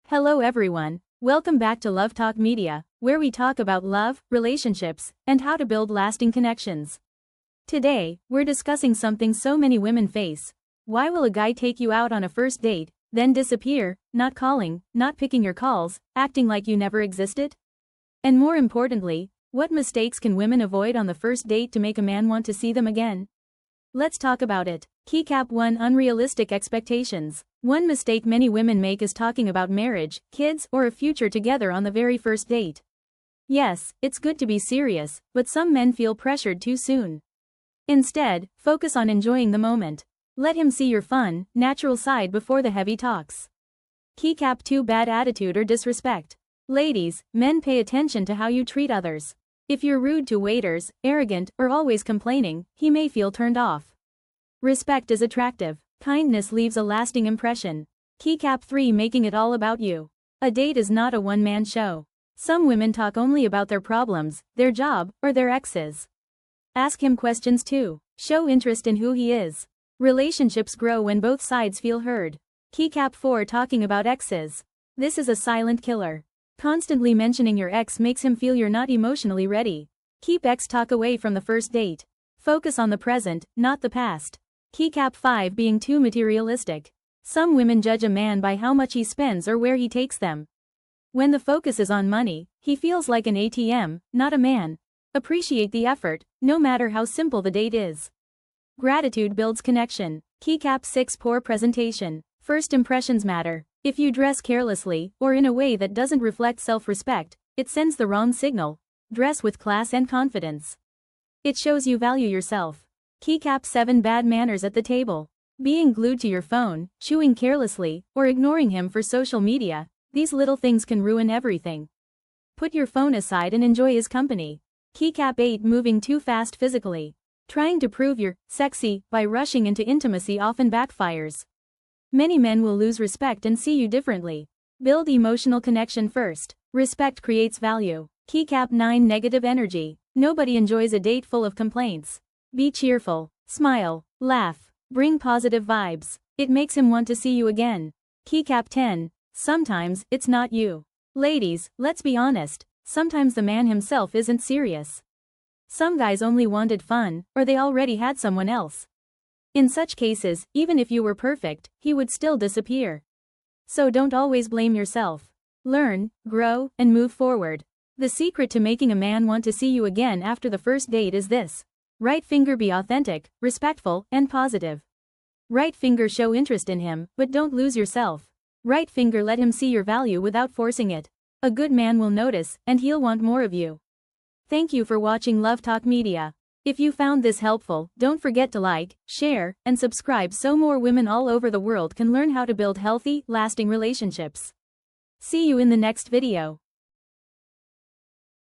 Hello everyone, welcome back to LoveTalk Media, where we talk about love, relationships, and how to build lasting connections. Today, we're discussing something so many women face. Why will a guy take you out on a first date, then disappear, not calling, not picking your calls, acting like you never existed? And more importantly, what mistakes can women avoid on the first date to make a man want to see them again? Let's talk about it. Keycap 1: Unrealistic expectations. One mistake many women make is talking about marriage, kids, or a future together on the very first date. Yes, it's good to be serious, but some men feel pressured too soon. Instead, focus on enjoying the moment. Let him see your fun, natural side before the heavy talks. Keycap 2: Bad attitude or disrespect. Ladies, men pay attention to how you treat others. If you're rude to waiters, arrogant, or always complaining, he may feel turned off. Respect is attractive. Kindness leaves a lasting impression. Keycap 3: Making it all about you. A date is not a one-man show. Some women talk only about their problems, their job, or their exes. Ask him questions too. Show interest in who he is. Relationships grow when both sides feel heard. Keycap 4: Talking about exes. This is a silent killer. Constantly mentioning your ex makes him feel you're not emotionally ready. Keep ex talk away from the first date. Focus on the present, not the past. Keycap 5: Being too materialistic. Some women judge a man by how much he spends or where he takes them. When the focus is on money, he feels like an ATM, not a man. Appreciate the effort, no matter how simple the date is. Gratitude builds connection. Keycap 6: Poor presentation. First impressions matter. If you dress carelessly, or in a way that doesn't reflect self-respect, it sends the wrong signal. Dress with class and confidence. It shows you value yourself. Keycap 7: Bad manners at the table. Being glued to your phone, chewing carelessly, or ignoring him for social media, these little things can ruin everything. Put your phone aside and enjoy his company. Keycap 8: Moving too fast physically. Trying to prove you're sexy by rushing into intimacy often backfires. Many men will lose respect and see you differently. Build emotional connection first. Respect creates value. Keycap 9: Negative energy. Nobody enjoys a date full of complaints. Be cheerful. Smile. Laugh. Bring positive vibes. It makes him want to see you again. Keycap 10: Sometimes, it's not you. Ladies, let's be honest, sometimes the man himself isn't serious. Some guys only wanted fun, or they already had someone else. In such cases, even if you were perfect, he would still disappear. So don't always blame yourself. Learn, grow, and move forward. The secret to making a man want to see you again after the first date is this. Right finger: Be authentic, respectful, and positive. Right finger: Show interest in him, but don't lose yourself. Right finger: Let him see your value without forcing it. A good man will notice, and he'll want more of you. Thank you for watching LoveTalk Media. If you found this helpful, don't forget to like, share, and subscribe so more women all over the world can learn how to build healthy, lasting relationships. See you in the next video.